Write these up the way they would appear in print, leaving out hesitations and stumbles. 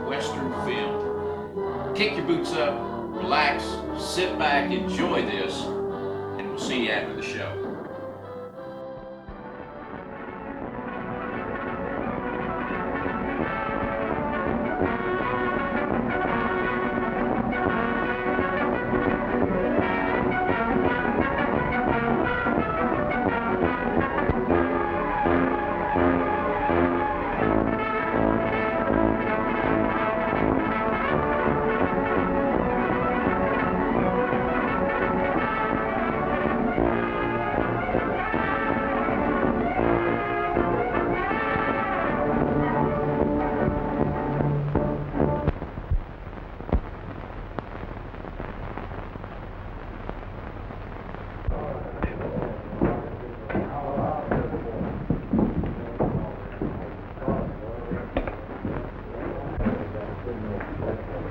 Western film. Kick your boots up, relax, sit back, enjoy this, and we'll see you after the show.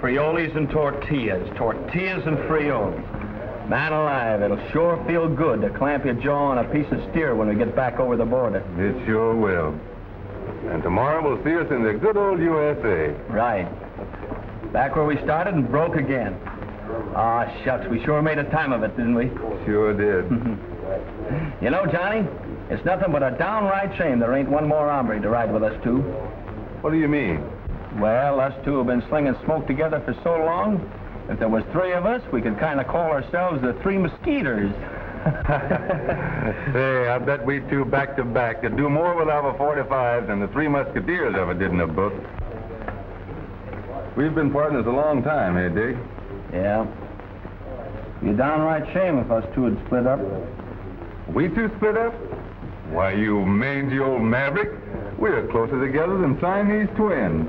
Frioles and tortillas and frioles. Man alive, it'll sure feel good to clamp your jaw on a piece of steer when we get back over the border. It sure will. And tomorrow we'll see us in the good old USA. Right. Back where we started and broke again. Ah, shucks, we sure made a time of it, didn't we? Sure did. You know, Johnny, it's nothing but a downright shame there ain't one more hombre to ride with us two. What do you mean? Well, us two have been slinging smoke together for so long, if there was three of us, we could kind of call ourselves the Three Mosquitoes. Hey, I bet we two back to back could do more with our 45 than the Three Musketeers ever did in a book. We've been partners a long time, eh, Dick? Yeah. Be a downright shame if us two had split up. We two split up? Why, you mangy old maverick, we're closer together than Siamese twins.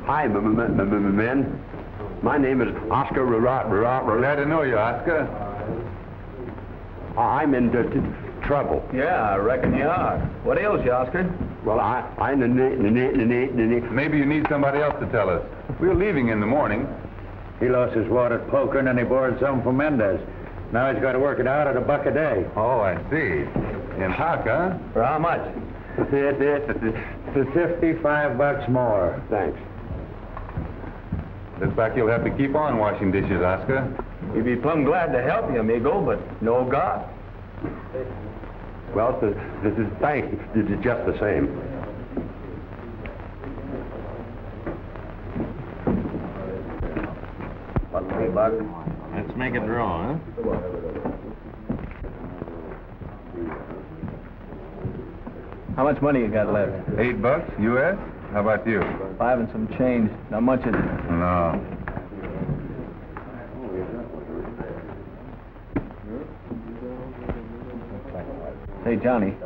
Hi, men. My name is Oscar Glad to know you, Oscar. I'm in trouble. Yeah, I reckon you are. What ails you, Oscar? Well, Maybe you need somebody else to tell us. We're leaving in the morning. He lost his wad at poker and then he borrowed some from Mendez. Now he's got to work it out at $1 a day. Oh, I see. In hock, huh? For how much? For $55 more. Thanks. Looks like you'll have to keep on washing dishes, Oscar. We'd be plumb glad to help you, amigo, but no God. Well, thanks. It's just the same. What, $3? Let's make it draw, huh? How much money you got left? $8 U.S.? How about you? 5 and some change. Not much is it? No. Say, Johnny,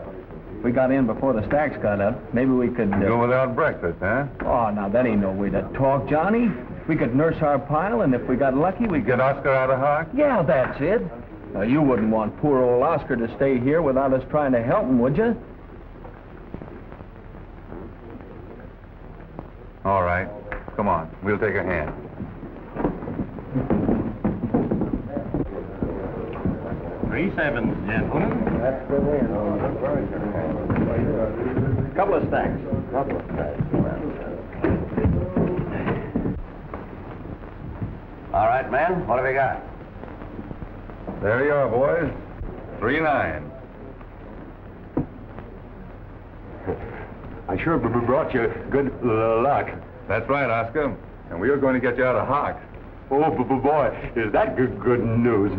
if we got in before the stacks got up, maybe we could... Go without breakfast, huh? Oh, now, that ain't no way to talk, Johnny. We could nurse our pile, and if we got lucky, we could... Get Oscar out of hock? Yeah, that's it. Now, you wouldn't want poor old Oscar to stay here without us trying to help him, would you? All right. Come on. We'll take a hand. Three sevens, gentlemen. Couple of stacks. All right, man. What have we got? There you are, boys. 3-9. I sure brought you good luck. That's right, Oscar. And we are going to get you out of hock. Oh, boy, is that good news.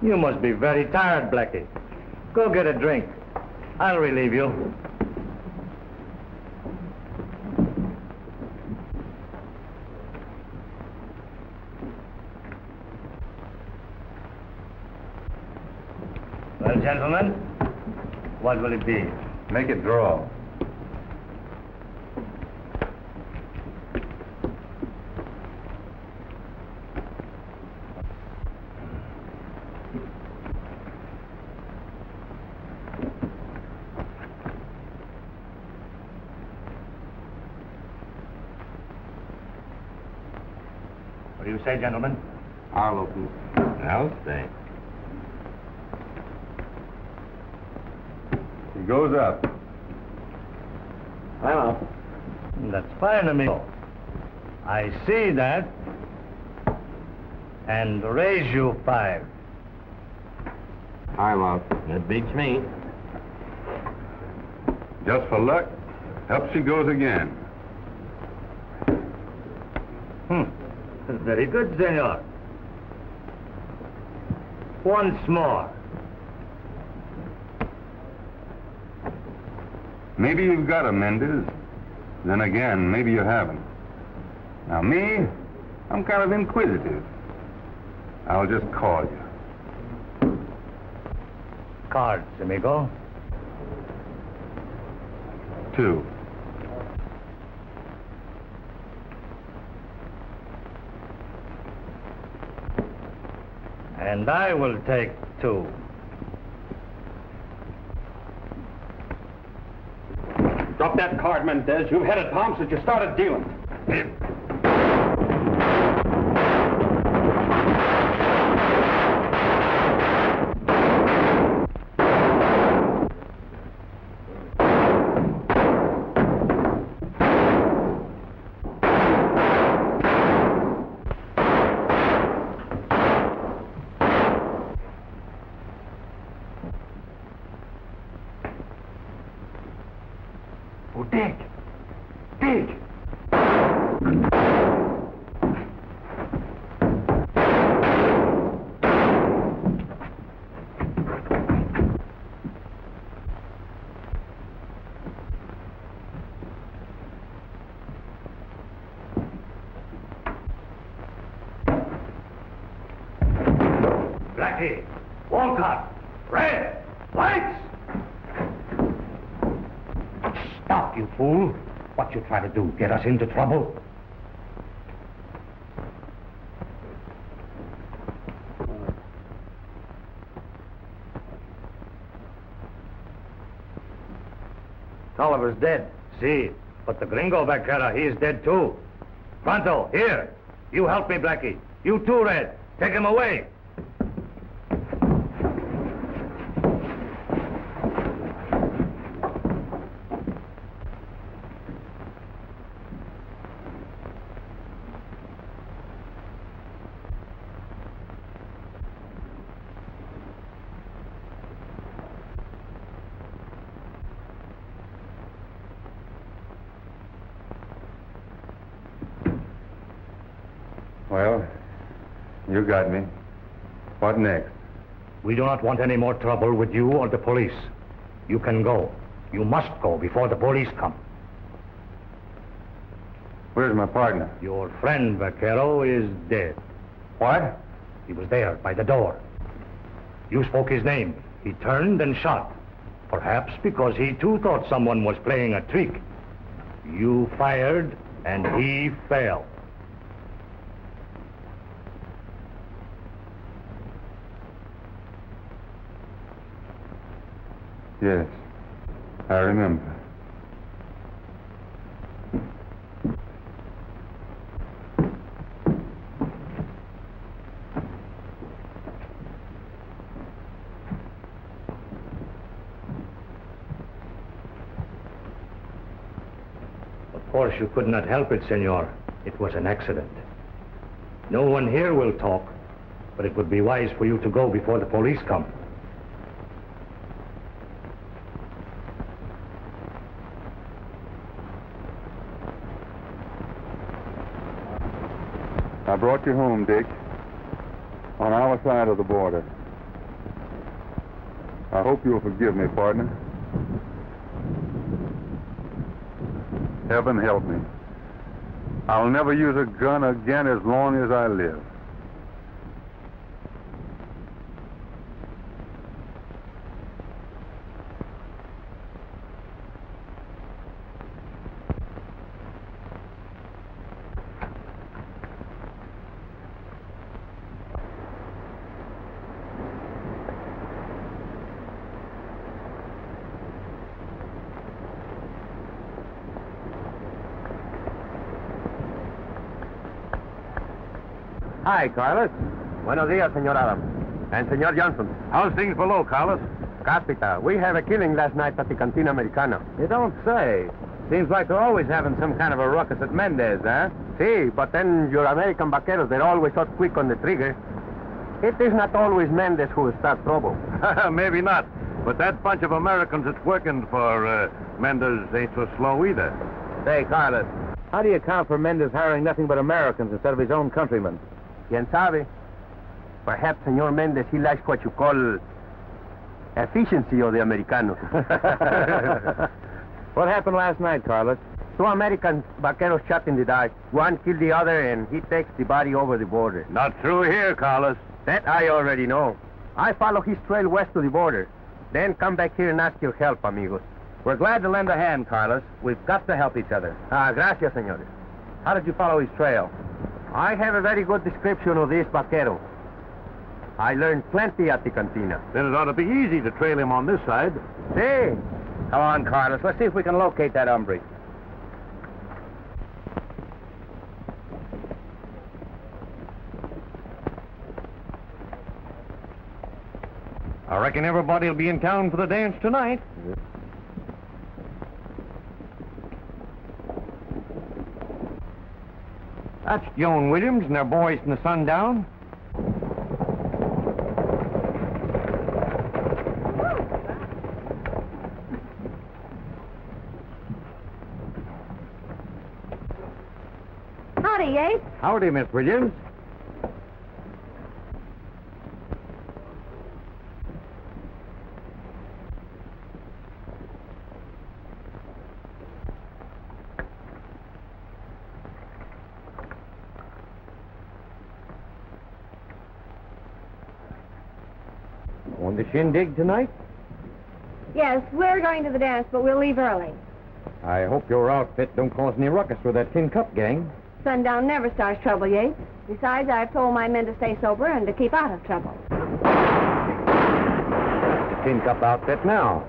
You must be very tired, Blackie. Go get a drink. I'll relieve you. Well, gentlemen, what will it be? Make it draw. What do you say, gentlemen? I'll open. I'll stay. He goes up. I'm up. That's fine, amigo. I see that. And raise you 5. I'm out. That beats me. Just for luck, up she goes again. Very good, senor. Once more. Maybe you've got him, Mendez. Then again, maybe you haven't. Now me, I'm kind of inquisitive. I'll just call you. Cards, amigo. 2. And I will take 2. Drop that card, Mendez. You've had it, Tom, since you started dealing. Oh, dig! Dig! Blackie! Walcott! Red! Lights! Stop, you fool! What you try to do, get us into trouble? Tolliver's dead. See, but the gringo vaquera, he's dead too. Pronto, here. You help me, Blackie. You too, Red. Take him away. Well, you got me. What next? We do not want any more trouble with you or the police. You can go. You must go before the police come. Where's my partner? Your friend, Vaquero, is dead. What? He was there by the door. You spoke his name. He turned and shot. Perhaps because he too thought someone was playing a trick. You fired and he fell. Yes, I remember. Of course, you could not help it, senor. It was an accident. No one here will talk, but it would be wise for you to go before the police come. I brought you home, Dick. On our side of the border. I hope you'll forgive me, partner. Heaven help me. I'll never use a gun again as long as I live. Hi, Carlos. Buenos dias, Senor Adams. And Senor Johnson. How's things below, Carlos? Capita, we had a killing last night at the Cantina Americana. You don't say. Seems like they're always having some kind of a ruckus at Mendez, huh? See, but then your American vaqueros, they're always so quick on the trigger. It is not always Mendez who will start trouble. Maybe not. But that bunch of Americans that's working for Mendez ain't so slow either. Say, Carlos, how do you account for Mendez hiring nothing but Americans instead of his own countrymen? Quien sabe? Perhaps Senor Mendez, he likes what you call efficiency of the Americanos. What happened last night, Carlos? Two American vaqueros shot in the dark. One killed the other, and he takes the body over the border. Not through here, Carlos. That I already know. I follow his trail west to the border. Then come back here and ask your help, amigos. We're glad to lend a hand, Carlos. We've got to help each other. Gracias, senores. How did you follow his trail? I have a very good description of this vaquero. I learned plenty at the cantina. Then it ought to be easy to trail him on this side. See? Come on, Carlos. Let's see if we can locate that hombre. I reckon everybody will be in town for the dance tonight. That's Joan Williams and their boys from the Sundown. Howdy, Yates. Howdy, Miss Williams. On the shindig tonight? Yes, we're going to the dance, but we'll leave early. I hope your outfit don't cause any ruckus with that Tin Cup gang. Sundown never starts trouble, Yates. Besides, I've told my men to stay sober and to keep out of trouble. The Tin Cup outfit now.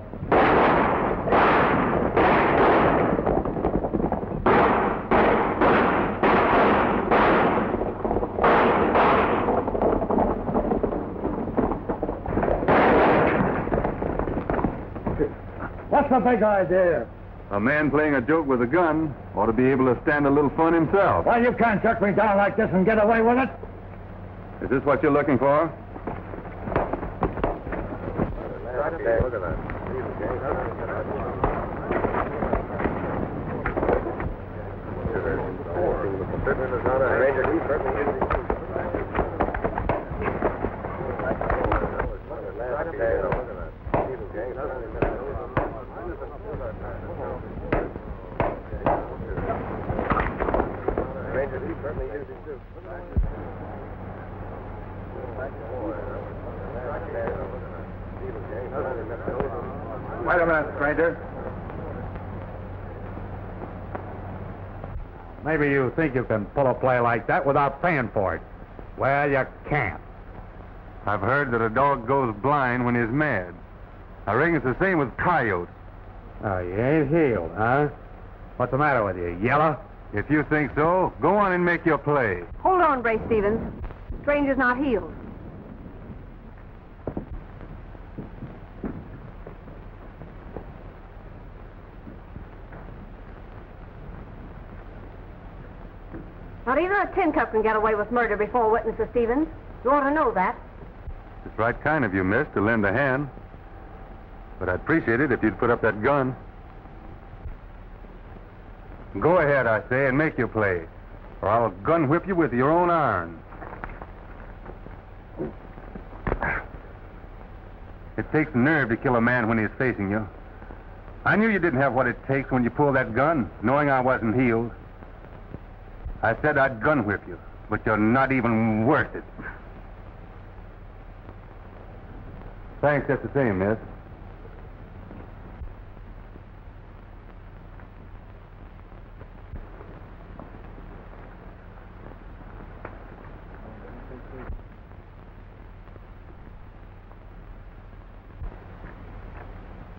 What's the big idea? A man playing a joke with a gun ought to be able to stand a little fun himself. Well, you can't chuck me down like this and get away with it. Is this what you're looking for? Look at that. Wait a minute, stranger. Maybe you think you can pull a play like that without paying for it. Well, you can't. I've heard that a dog goes blind when he's mad. I reckon it's the same with coyotes. Oh, you ain't healed, huh? What's the matter with you, yellow? If you think so, go on and make your play. Hold on, Bray Stevens. Stranger's not healed. Not even a tin cup can get away with murder before witnesses, Stevens. You ought to know that. It's right kind of you, miss, to lend a hand. But I'd appreciate it if you'd put up that gun. Go ahead, I say, and make your play. Or I'll gun whip you with your own iron. It takes nerve to kill a man when he's facing you. I knew you didn't have what it takes when you pulled that gun, knowing I wasn't healed. I said I'd gun whip you, but you're not even worth it. Thanks just the same, miss.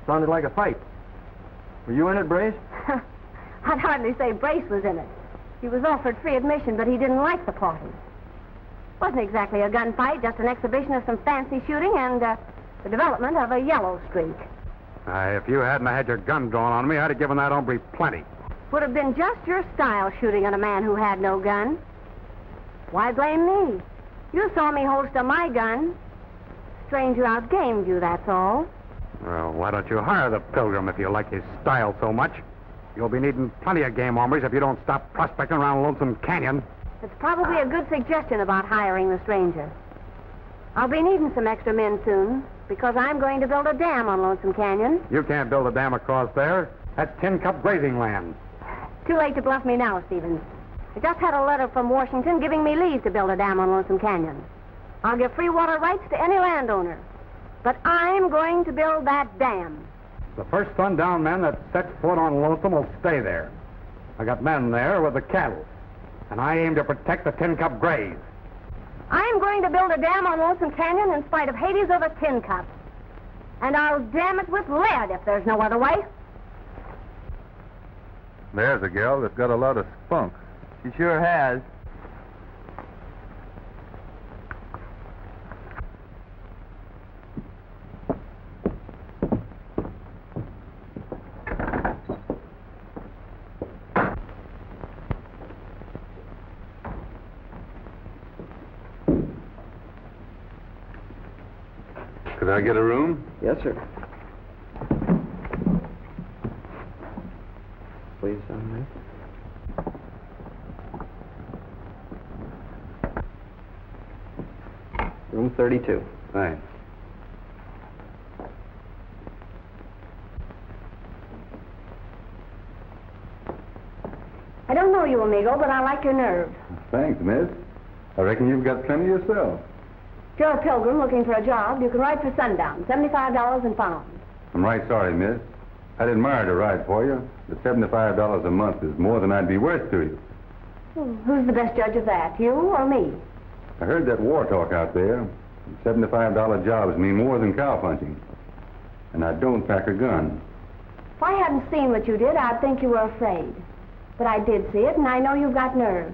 Sounded like a fight. Were you in it, Brace? I'd hardly say Brace was in it. He was offered free admission, but he didn't like the party. Wasn't exactly a gunfight, just an exhibition of some fancy shooting and the development of a yellow streak. If you hadn't had your gun drawn on me, I'd have given that hombre plenty. Would have been just your style shooting at a man who had no gun. Why blame me? You saw me holster my gun. Stranger outgamed you, that's all. Well, why don't you hire the Pilgrim if you like his style so much? You'll be needing plenty of game hombres if you don't stop prospecting around Lonesome Canyon. It's probably a good suggestion about hiring the stranger. I'll be needing some extra men soon, because I'm going to build a dam on Lonesome Canyon. You can't build a dam across there. That's Tin Cup grazing land. Too late to bluff me now, Stevens. I just had a letter from Washington giving me leave to build a dam on Lonesome Canyon. I'll give free water rights to any landowner. But I'm going to build that dam. The first sundown man that sets foot on Lonesome will stay there. I got men there with the cattle, and I aim to protect the Tin Cup graze. I'm going to build a dam on Lonesome Canyon in spite of Hades or the Tin Cup. And I'll dam it with lead if there's no other way. There's a gal that's got a lot of spunk. She sure has. Could I get a room? Yes, sir. Please, son. Room 32. Thanks. I don't know you, amigo, but I like your nerve. Thanks, miss. I reckon you've got plenty yourself. If you're a pilgrim looking for a job, you can ride for sundown, $75 and found. I'm right sorry, miss. I'd admire to ride for you. The $75 a month is more than I'd be worth to you. Who's the best judge of that, you or me? I heard that war talk out there. $75 jobs mean more than cow punching. And I don't pack a gun. If I hadn't seen what you did, I'd think you were afraid. But I did see it, and I know you've got nerve.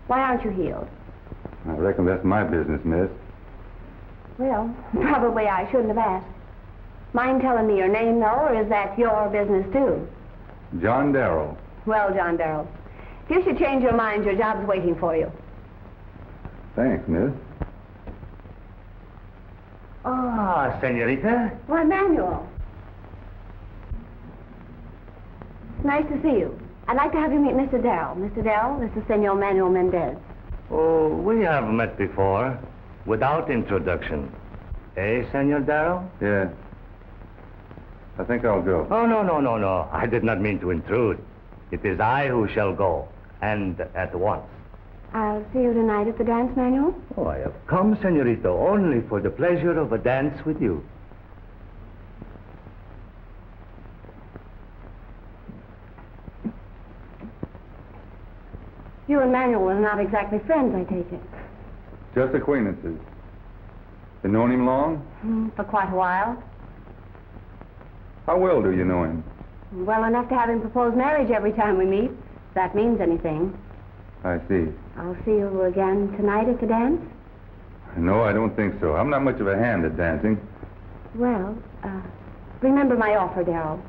Why aren't you healed? I reckon that's my business, miss. Well, probably I shouldn't have asked. Mind telling me your name, though, or is that your business, too? John Darrell. Well, John Darrell, if you should change your mind, your job's waiting for you. Thanks, miss. Ah, senorita. Why, Manuel. It's nice to see you. I'd like to have you meet Mr. Darrell. Mr. Darrell, this is Senor Manuel Mendez. Oh, we have met before, without introduction. Eh, Senor Darrell? Yeah. I think I'll go. Oh, no. I did not mean to intrude. It is I who shall go, and at once. I'll see you tonight at the dance, Manuel. Oh, I have come, senorita, only for the pleasure of a dance with you. You and Manuel are not exactly friends, I take it. Just acquaintances. You known him long? For quite a while. How well do you know him? Well enough to have him propose marriage every time we meet, if that means anything. I see. I'll see you again tonight at the dance? No, I don't think so. I'm not much of a hand at dancing. Well, remember my offer, Darrell.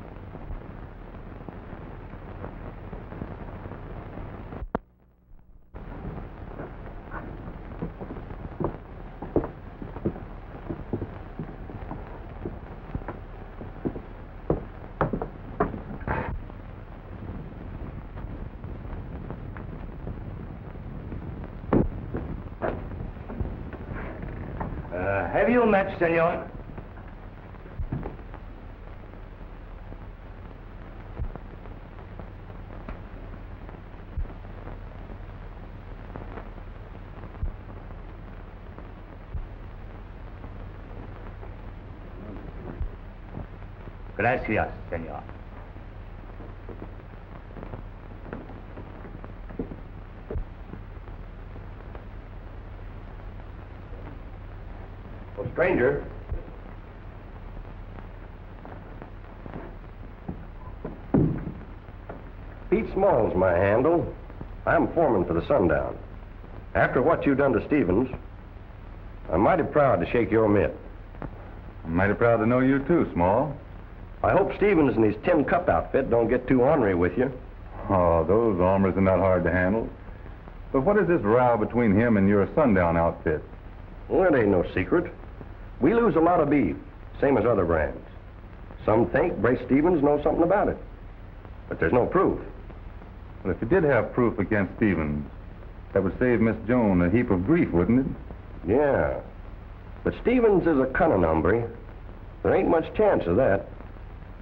Have you met, senor? Gracias, senor. Well, stranger. Pete Small's my handle. I'm foreman for the Sundown. After what you've done to Stevens, I'm mighty proud to shake your mitt. I'm mighty proud to know you too, Small. I hope Stevens and his Tin Cup outfit don't get too ornery with you. Oh, those armors are not hard to handle. But what is this row between him and your Sundown outfit? Well, it ain't no secret. We lose a lot of beef, same as other brands. Some think Brace Stevens knows something about it, but there's no proof. Well, if you did have proof against Stevens, that would save Miss Joan a heap of grief, wouldn't it? Yeah, but Stevens is a cunning hombre. There ain't much chance of that.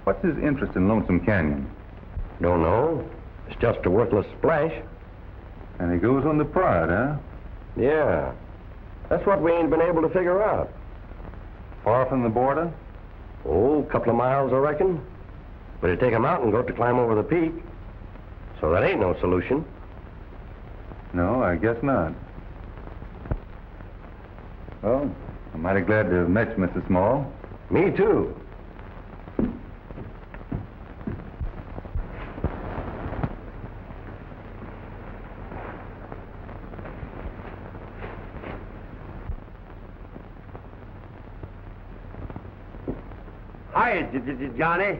What's his interest in Lonesome Canyon? Don't know. It's just a worthless splash. And he goes on the pride, huh? Yeah, that's what we ain't been able to figure out. Far from the border? Oh, a couple of miles, I reckon. But it'd take a mountain goat to climb over the peak. So that ain't no solution. No, I guess not. Well, I'm mighty glad to have met you, Mrs. Small. Me too. Hi, Johnny.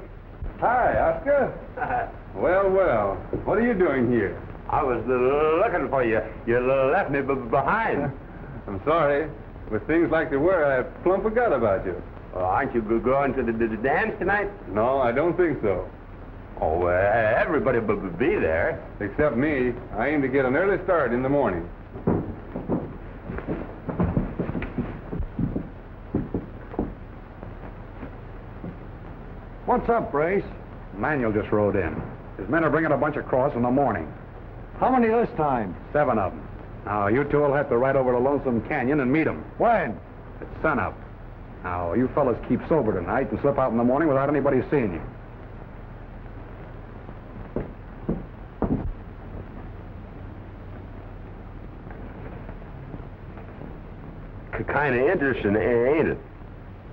Hi, Oscar. Well, well. What are you doing here? I was looking for you. You left me behind. I'm sorry. With things like they were, I plumb forgot about you. Aren't you going to the dance tonight? No, I don't think so. Oh, everybody be there. Except me. I aim to get an early start in the morning. What's up, Brace? Manuel just rode in. His men are bringing a bunch across in the morning. How many this time? 7 of them. Now, you two will have to ride over to Lonesome Canyon and meet them. When? At sunup. Now, you fellas keep sober tonight and slip out in the morning without anybody seeing you. Kind of interesting, ain't it?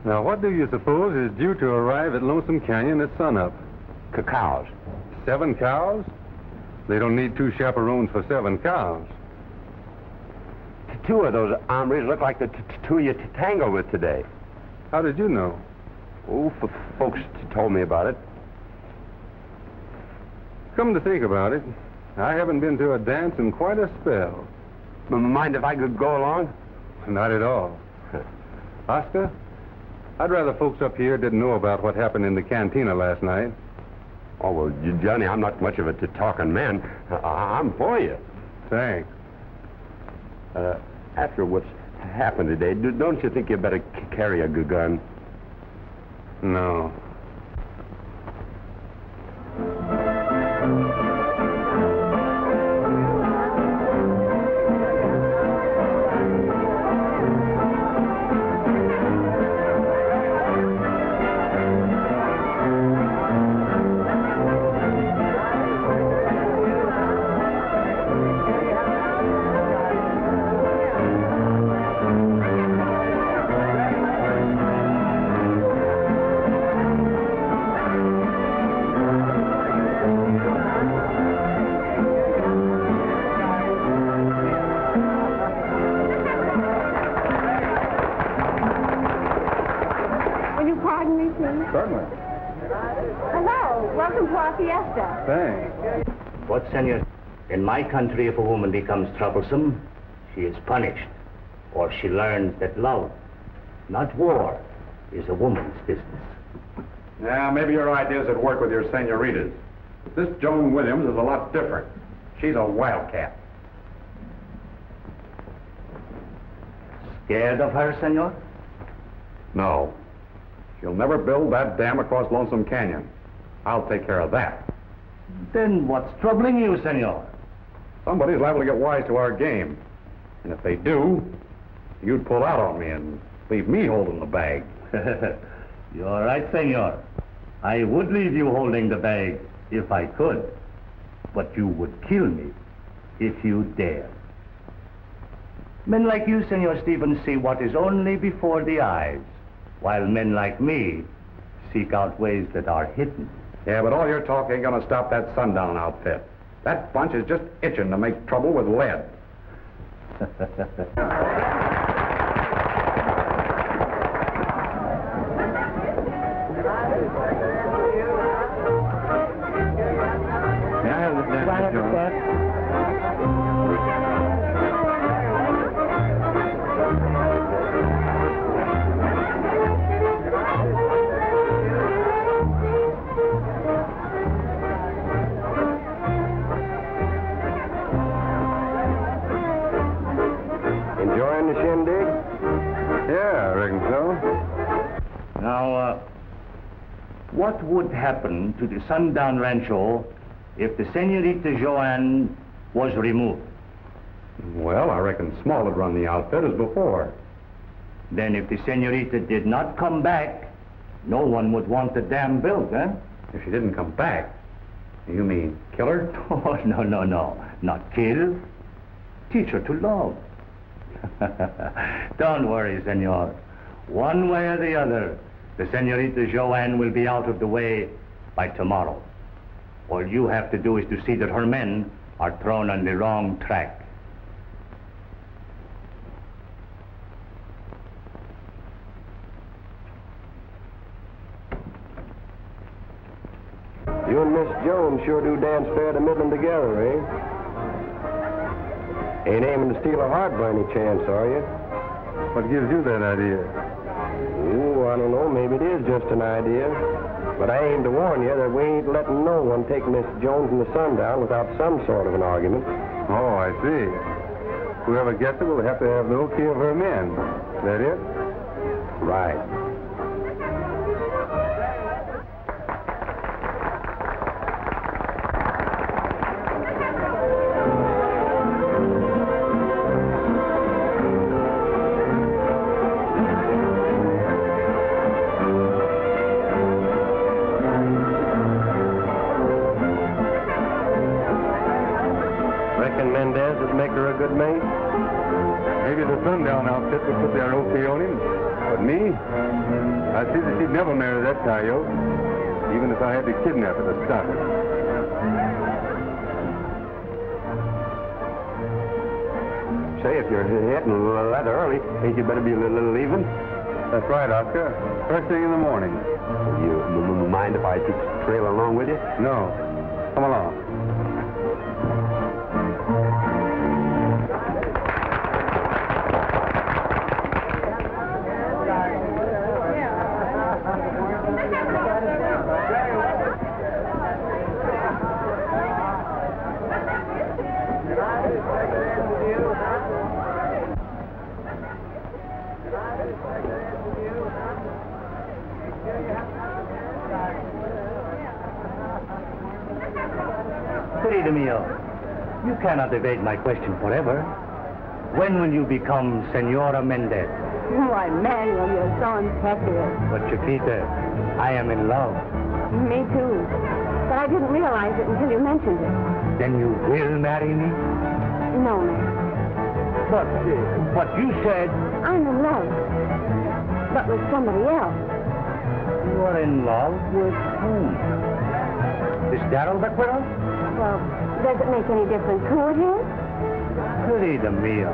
Now, what do you suppose is due to arrive at Lonesome Canyon at sunup? Cows. 7 cows? They don't need 2 chaperones for 7 cows. 2 of those hombres look like the 2 you tangled with today. How did you know? Oh, folks told me about it. Come to think about it, I haven't been to a dance in quite a spell. Mind if I could go along? Not at all. Oscar, I'd rather folks up here didn't know about what happened in the cantina last night. Oh, well, Johnny, I'm not much of a talking man. I'm for you. Thanks. After what's happened today, don't you think you better carry a gun? No. Certainly. Hello. Welcome to our fiesta. Thanks. What, senor? In my country, if a woman becomes troublesome, she is punished. Or she learns that love, not war, is a woman's business. Yeah, maybe your ideas would work with your senoritas. This Joan Williams is a lot different. She's a wildcat. Scared of her, senor? No. She'll never build that dam across Lonesome Canyon. I'll take care of that. Then what's troubling you, senor? Somebody's liable to get wise to our game. And if they do, you'd pull out on me and leave me holding the bag. You're right, senor. I would leave you holding the bag if I could, but you would kill me if you dare. Men like you, Senor Stevens, see what is only before the eyes, while men like me seek out ways that are hidden. Yeah, but all your talk ain't gonna stop that sundown outfit. That bunch is just itching to make trouble with lead. Enjoying the shindig? Yeah, I reckon so. Now, what would happen to the Sundown Rancho if the Senorita Joanne was removed? Well, I reckon Small would run the outfit as before. Then if the Senorita did not come back, no one would want the dam built, eh? If she didn't come back, you mean kill her? Oh, no. Not kill. Teach her to love. Don't worry, Senor. One way or the other, the Senorita Joanne will be out of the way by tomorrow. All you have to do is to see that her men are thrown on the wrong track. You and Miss Jones sure do dance fair to Midland together, eh? Ain't aiming to steal her heart by any chance, are you? What gives you that idea? Ooh, I don't know. Maybe it is just an idea. But I aim to warn you that we ain't letting no one take Miss Jones in the sundown without some sort of an argument. Oh, I see. Whoever gets it will have to have the okay of her men. Is that it? Right. Reckon Mendez would make her a good mate? Maybe the sundown outfit would put their okay on him. But me? I see that she'd never marry that coyote, even if I had to kidnap her to stop it. Say, if you're hitting rather early, ain't you better be a little leaving? That's right, Oscar. First thing in the morning. You mind if I trail along with you? No. Come along. Querido mio, you cannot evade my question forever. When will you become Senora Mendez? Why, Manuel, you're so impetuous. But Chiquita, I am in love. Me too. But I didn't realize it until you mentioned it. Then you will marry me? No, man. But you said... I'm in love. But with somebody else. You are in love with whom? This Darrell Bequero? Well, does it make any difference who it is? Querida mia,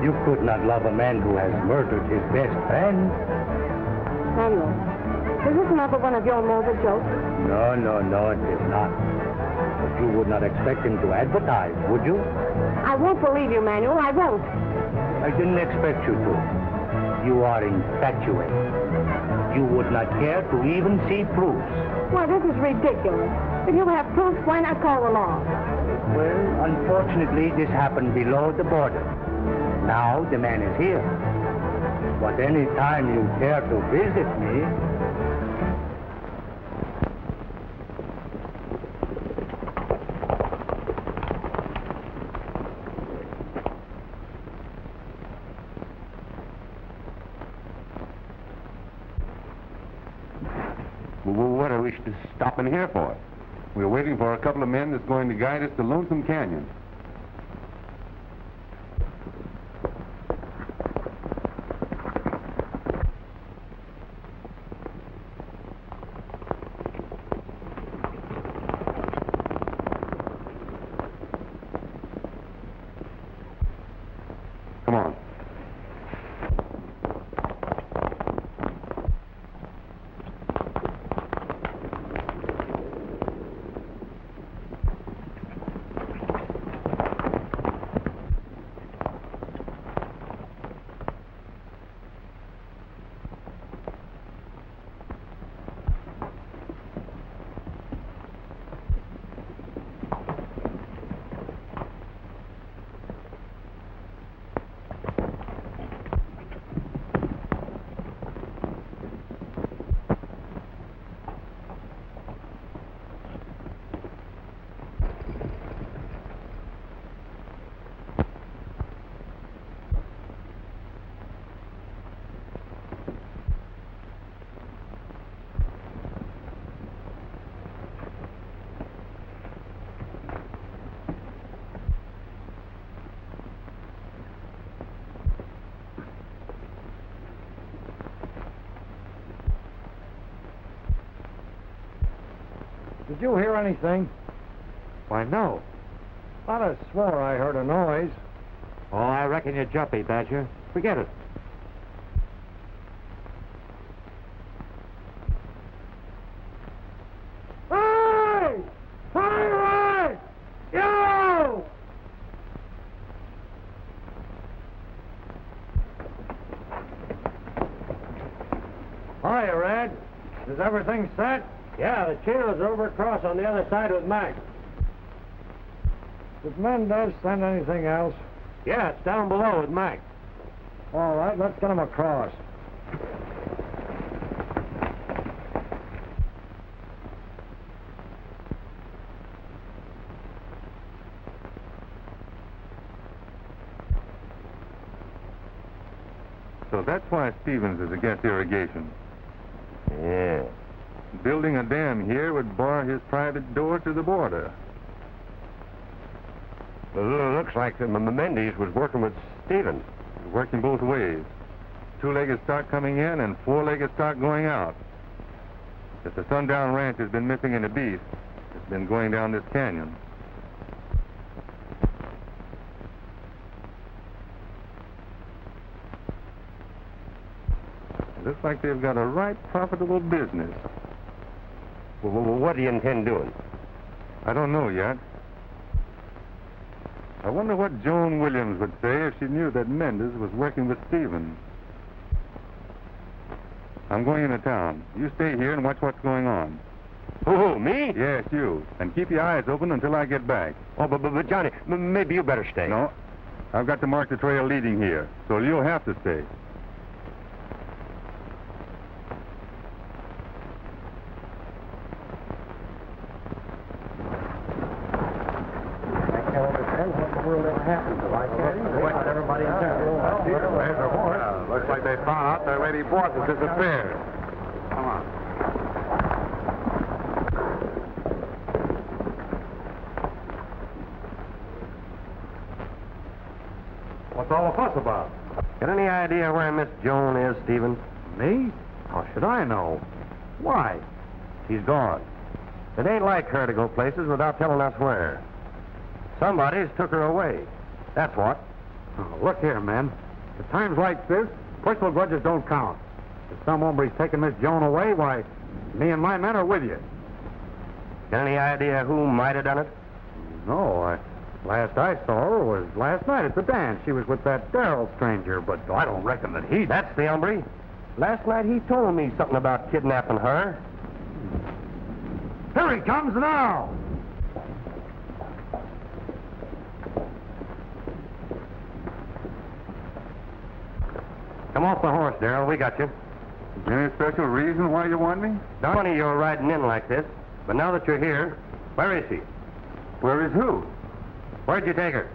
you could not love a man who has murdered his best friend. Manuel, is this another one of your morbid jokes? No, it is not. But you would not expect him to advertise, would you? I won't believe you, Manuel. I won't. I didn't expect you to. You are infatuated. You would not care to even see proofs. Why, this is ridiculous. If you have proof, why not call the law? Well, unfortunately, this happened below the border. Now the man is here. But any time you care to visit me... Well, what are we stopping here for? We're waiting for a couple of men that's going to guide us to Lonesome Canyon. Come on. Did you hear anything? Why, no. Thought I swore I heard a noise. Oh, I reckon you're jumpy, Badger. Forget it. Hey! Pirate! You! Hiya, Red. Is everything set? Yeah, the chairs are over across on the other side with Mac. Did Mendez send anything else? Yeah, it's down below with Mac. All right, let's get him across. So that's why Stevens is against irrigation. Yeah. Building a dam here would bar his private door to the border. Well, looks like the Mendes was working with Stevens. Working both ways. Two-legged stock coming in and four-legged stock going out. If the Sundown Ranch has been missing any beef, it's been going down this canyon. Looks like they've got a right profitable business. Well, what do you intend doing? I don't know yet. I wonder what Joan Williams would say if she knew that Mendez was working with Stevens. I'm going into town. You stay here and watch what's going on. Who, me? Yes, you. And keep your eyes open until I get back. Oh, but Johnny, maybe you better stay. No. I've got to mark the trail leading here, so you'll have to stay. Looks like they found out their lady boss has disappeared. Come on. What's all the fuss about? Got any idea where Miss Joan is, Stevens? Me? How should I know? Why? She's gone. It ain't like her to go places without telling us where. Somebody's took her away. That's what. Oh, look here, men. At times like this, personal grudges don't count. If some hombre's taking Miss Joan away, why, me and my men are with you. Got any idea who might have done it? No, last I saw her was last night at the dance. She was with that Darrell stranger, but I don't reckon that he... That's the hombre. Last night he told me something about kidnapping her. Here he comes now! Come off the horse, Darrell. We got you. Any special reason why you want me? Funny you're riding in like this, but now that you're here, where is she? Where is who? Where'd you take her?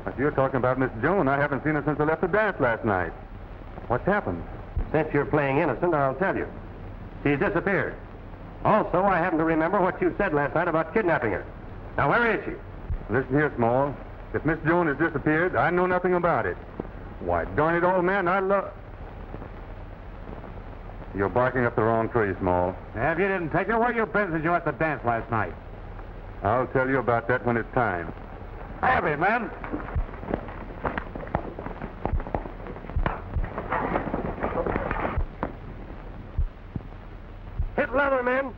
If you're talking about Miss Joan, I haven't seen her since I left the dance last night. What's happened? Since you're playing innocent, I'll tell you. She's disappeared. Also, I happen to remember what you said last night about kidnapping her. Now, where is she? Listen here, Small. If Miss Joan has disappeared, I know nothing about it. Why, darn it, old man, I love... You're barking up the wrong tree, Small. If you didn't take her, where you been since you were at the dance last night? I'll tell you about that when it's time. Heavy, man. Hit leather, men.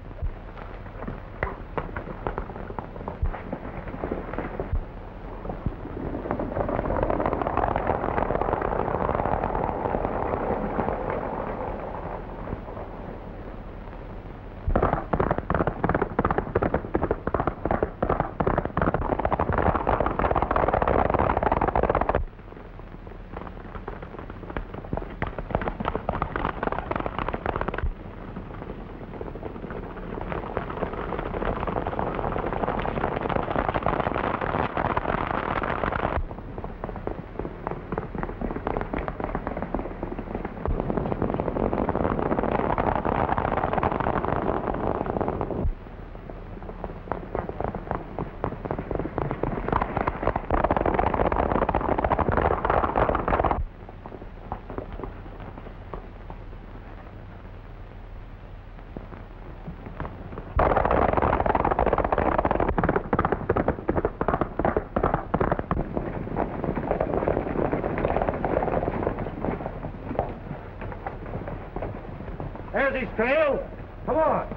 There's his trail. Come on.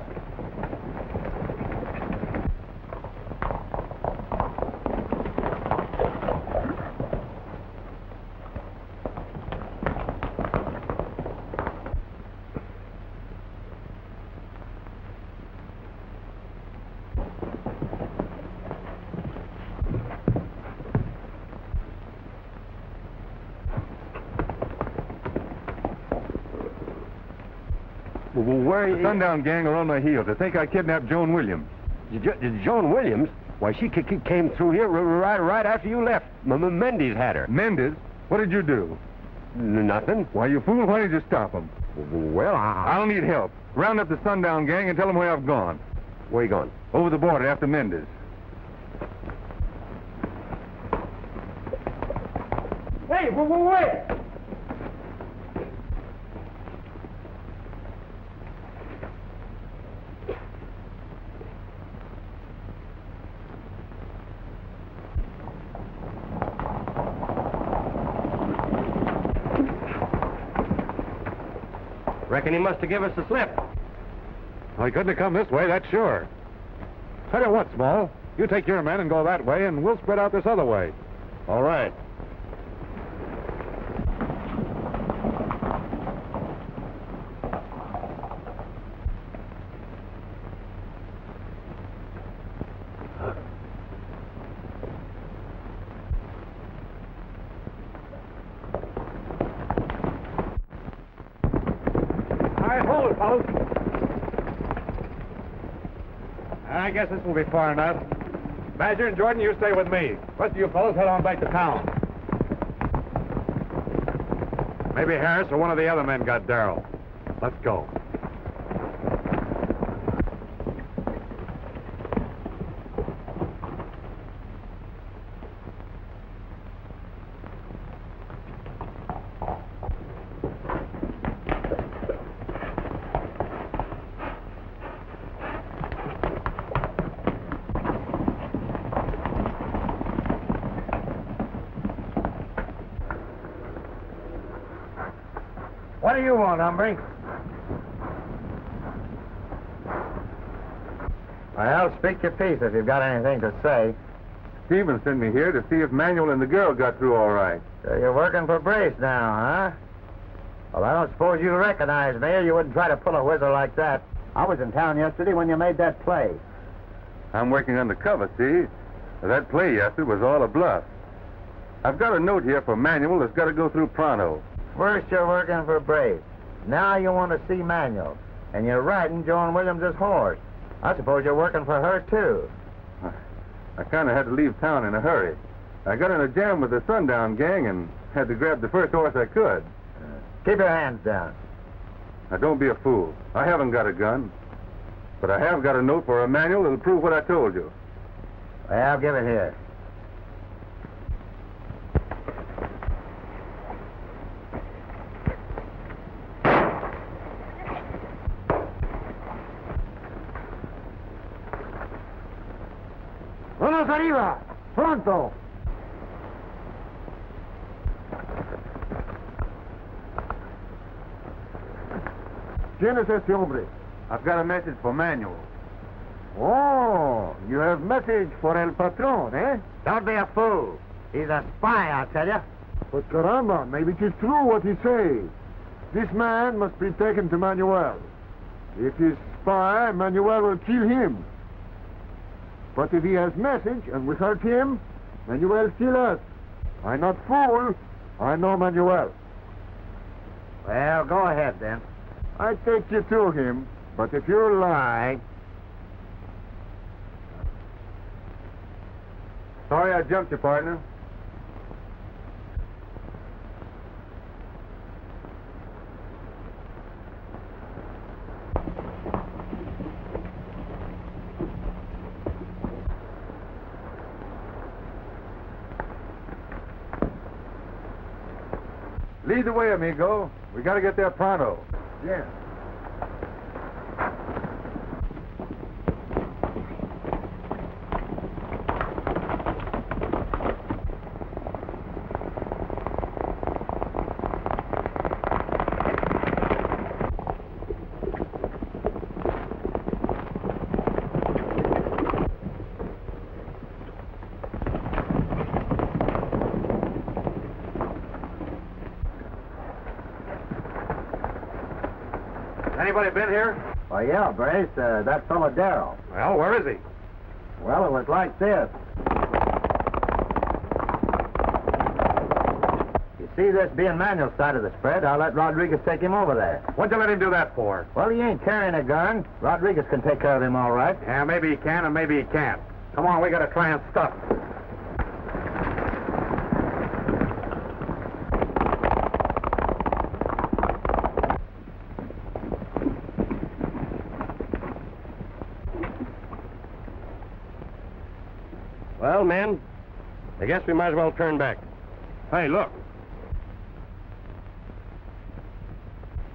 The Sundown Gang are on my heels. I think I kidnapped Joan Williams. Joan Williams? Why, she came through here right after you left. Mendes had her. Mendes? What did you do? Nothing. Why, you fool, why did you stop them? Well, I'll need help. Round up the Sundown Gang and tell them where I've gone. Where you going? Over the border after Mendes. Hey, wait! Reckon he must have given us the slip. Well, he couldn't have come this way, that's sure. Tell you what, Small, you take your men and go that way, and we'll spread out this other way. All right. Hold it, fellas. I guess this will be far enough. Badger and Jordan, you stay with me. Rest of you fellows head on back to town. Maybe Harris or one of the other men got Darrell. Let's go. What do you want, hombre? Well, speak your piece if you've got anything to say. Stephen sent me here to see if Manuel and the girl got through all right. So you're working for Brace now, huh? Well, I don't suppose you recognize me, or you wouldn't try to pull a whizzer like that. I was in town yesterday when you made that play. I'm working undercover, see? That play yesterday was all a bluff. I've got a note here for Manuel that's got to go through pronto. First you're working for Brace. Now you want to see Manuel. And you're riding Joan Williams' horse. I suppose you're working for her, too. I kind of had to leave town in a hurry. I got in a jam with the Sundown Gang and had to grab the first horse I could. Keep your hands down. Now, don't be a fool. I haven't got a gun. But I have got a note for Emmanuel that'll prove what I told you. Well, give it here. ¡Vamos arriba! ¡Pronto! ¿Quién es este hombre? I've got a message for Manuel. Oh, you have message for el patron, eh? Don't be a fool. He's a spy, I tell you. But caramba, maybe it is true what he says. This man must be taken to Manuel. If he's spy, Manuel will kill him. But if he has message and we hurt him, Manuel kill us. I'm not fool. I know Manuel. Well, go ahead, then. I take you to him, but if you lie... Sorry I jumped you, partner. Lead the way, amigo. We gotta get there pronto. Yes. Anybody been here? Oh, yeah, Brace. That fellow Darrell. Well, where is he? Well, it was like this. You see this being Manuel's side of the spread, I'll let Rodriguez take him over there. What'd you let him do that for? Well, he ain't carrying a gun. Rodriguez can take care of him all right. Yeah, maybe he can and maybe he can't. Come on, we gotta try and stop him. Well, men, I guess we might as well turn back. Hey, look.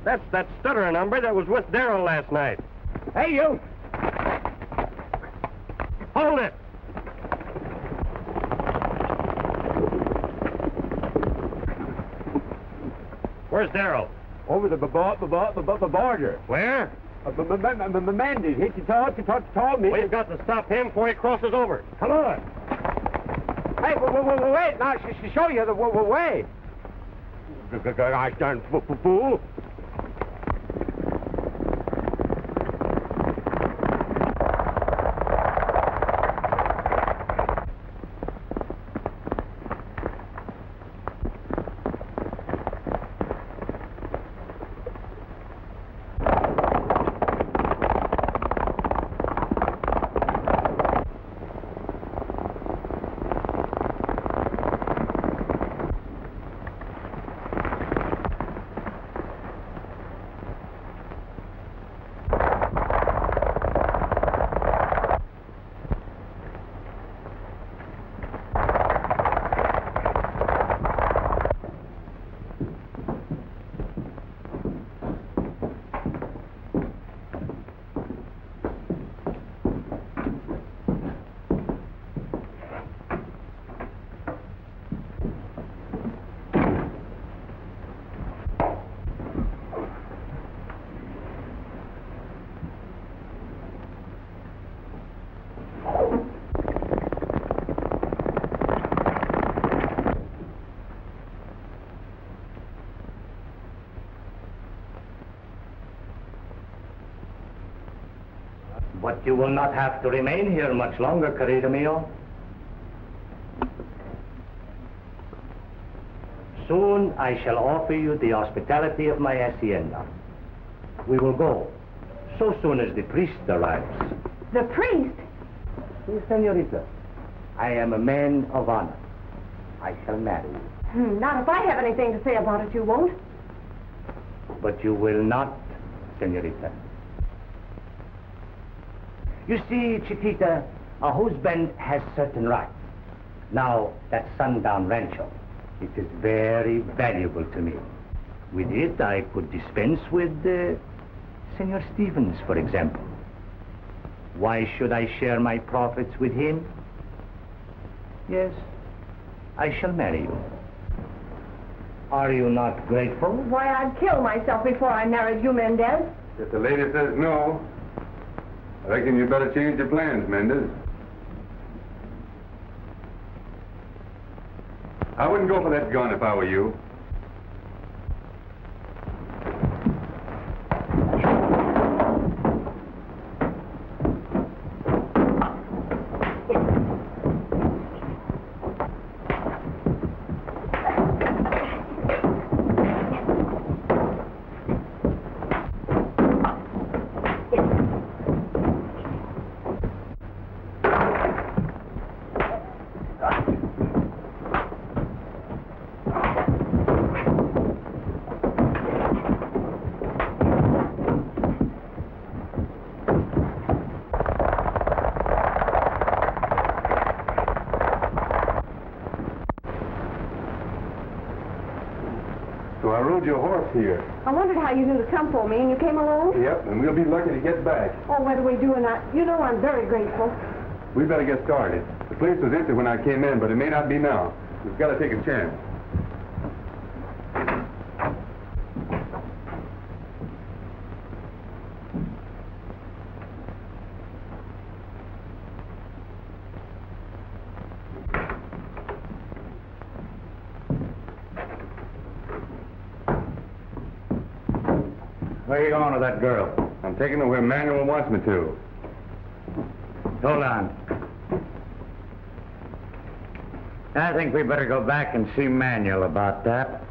That's that stutterer number that was with Darrell last night. Hey, you! Hold it! Where's Darrell? Over the border. Where? Mandy, he told me. We've got to stop him before he crosses over. Come on. Hey, wait, now, show you the way. I darn fool. But you will not have to remain here much longer, querido mío. Soon I shall offer you the hospitality of my hacienda. We will go, so soon as the priest arrives. The priest? Yes, senorita. I am a man of honor. I shall marry you. Not if I have anything to say about it, you won't. But you will not, senorita. You see, Chiquita, a husband has certain rights. Now, that sundown rancho, it is very valuable to me. With it, I could dispense with Senor Stevens, for example. Why should I share my profits with him? Yes, I shall marry you. Are you not grateful? Why, I'd kill myself before I married you, Mendez. If the lady says no, I reckon you better change your plans, Mendez. I wouldn't go for that gun if I were you. So I rode your horse here. I wondered how you knew to come for me, and you came alone? Yep, and we'll be lucky to get back. Oh, what do we do? And you know I'm very grateful. We better get started. The place was empty when I came in, but it may not be now. We've got to take a chance. Where are you going with that girl? I'm taking her where Manuel wants me to. Hold on. I think we better go back and see Manuel about that.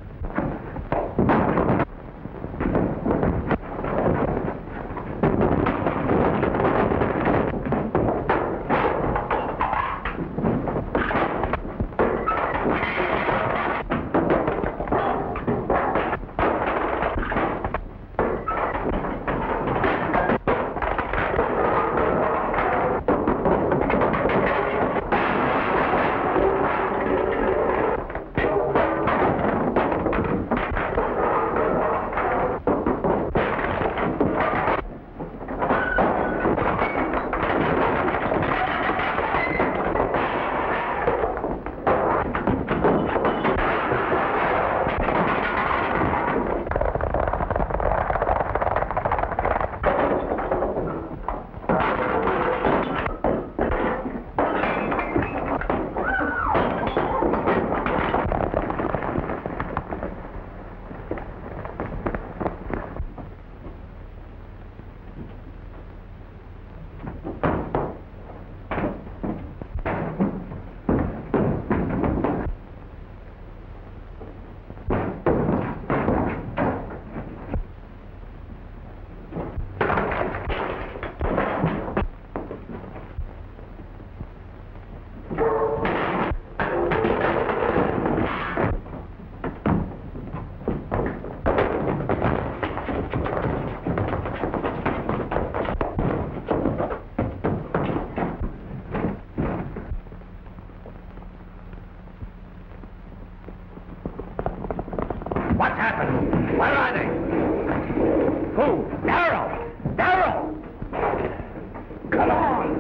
What happened? Where are they? Who? Darrell! Darrell! Come on!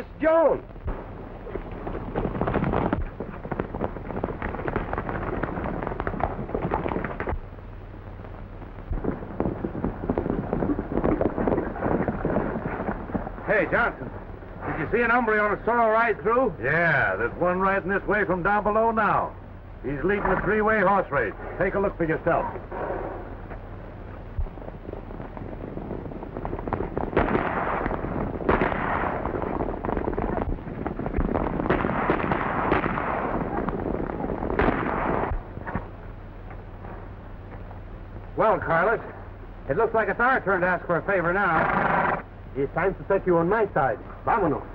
Miss Jones! Hey, Johnson, did you see an hombre on a sorrel right through? Yeah, there's one riding this way from down below now. He's leading a three-way horse race. Take a look for yourself. Well, Carlos, it looks like it's our turn to ask for a favor now. It's time to set you on my side. Vámonos.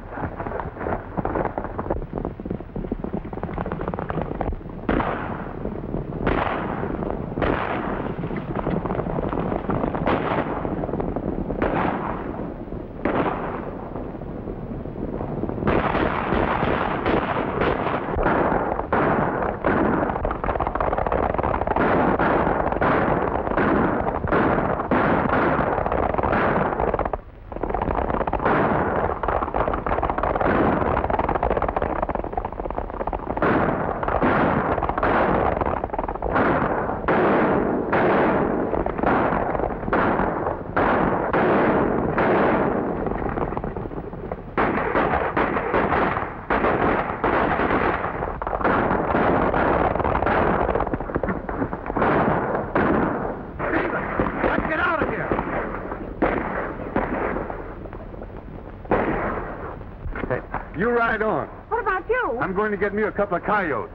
You ride on. What about you? I'm going to get me a couple of coyotes.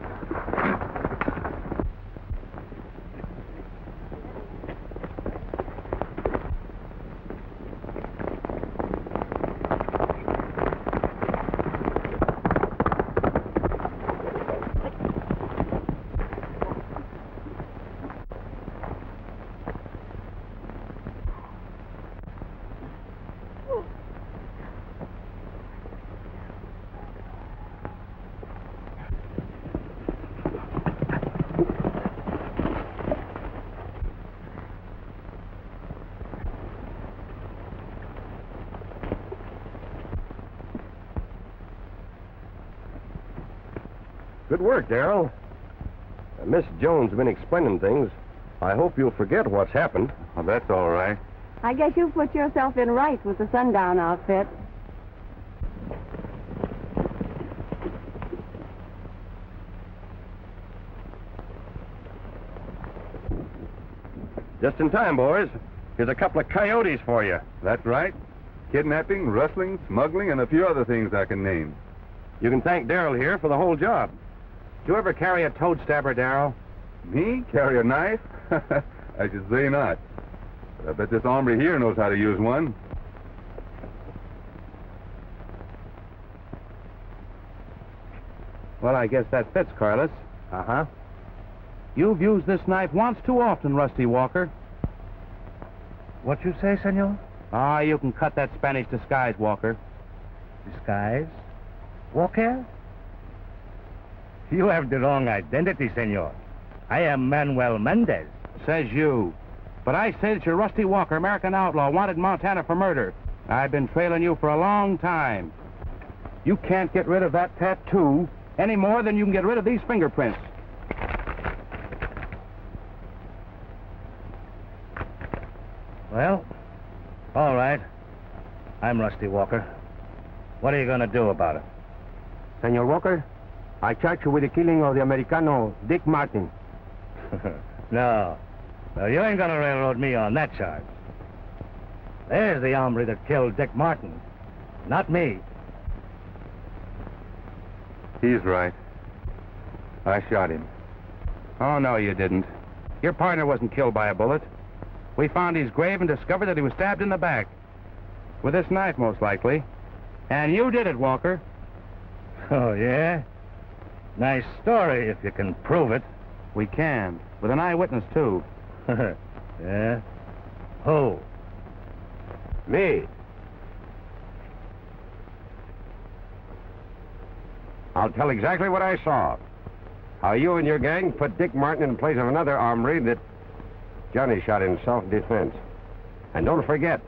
Good work, Darrell. Miss Jones has been explaining things. I hope you'll forget what's happened. Well, that's all right. I guess you put yourself in right with the sundown outfit. Just in time, boys. Here's a couple of coyotes for you. That's right. Kidnapping, rustling, smuggling, and a few other things I can name. You can thank Darrell here for the whole job. Did you ever carry a toad stabber, Darrell? Me? Carry a knife? I should say not. But I bet this hombre here knows how to use one. Well, I guess that fits, Carlos. Uh-huh. You've used this knife once too often, Rusty Walker. What you say, senor? Ah, you can cut that Spanish disguise, Walker. Disguise? Walker? You have the wrong identity, senor. I am Manuel Mendez. Says you. But I say that you're Rusty Walker, American outlaw, wanted in Montana for murder. I've been trailing you for a long time. You can't get rid of that tattoo any more than you can get rid of these fingerprints. Well, all right. I'm Rusty Walker. What are you going to do about it? Senor Walker, I charge you with the killing of the Americano, Dick Martin. No, you ain't going to railroad me on that charge. There's the hombre that killed Dick Martin, not me. He's right. I shot him. Oh, no, you didn't. Your partner wasn't killed by a bullet. We found his grave and discovered that he was stabbed in the back. With this knife, most likely. And you did it, Walker. Oh, yeah? Nice story, if you can prove it. We can. With an eyewitness, too. Yeah? Who? Me. I'll tell exactly what I saw. How you and your gang put Dick Martin in place of another hombre that Johnny shot in self-defense. And don't forget,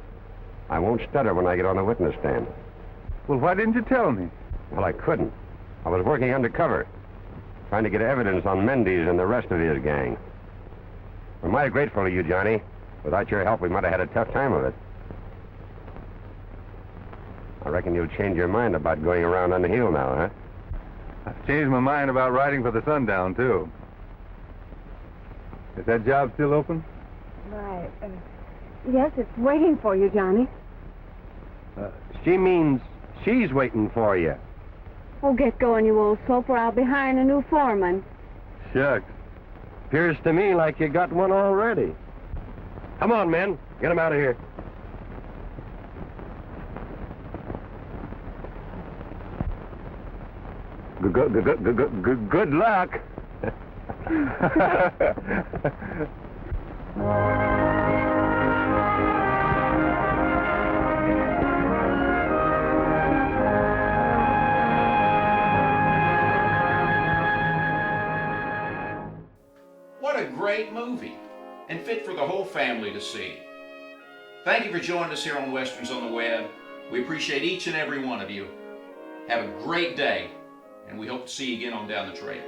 I won't stutter when I get on the witness stand. Well, why didn't you tell me? Well, I couldn't. I was working undercover, trying to get evidence on Mendes and the rest of his gang. We're mighty grateful to you, Johnny. Without your help, we might have had a tough time of it. I reckon you'll change your mind about going around on the hill now, huh? I've changed my mind about riding for the Sundown, too. Is that job still open? Why, yes, it's waiting for you, Johnny. She means she's waiting for you. Oh, get going, you old soap, or I'll be hiring a new foreman. Shucks. Appears to me like you got one already. Come on, men. Get him out of here. Good luck. What a great movie, and fit for the whole family to see. Thank you for joining us here on Westerns on the Web. We appreciate each and every one of you. Have a great day, and we hope to see you again on Down the Trail.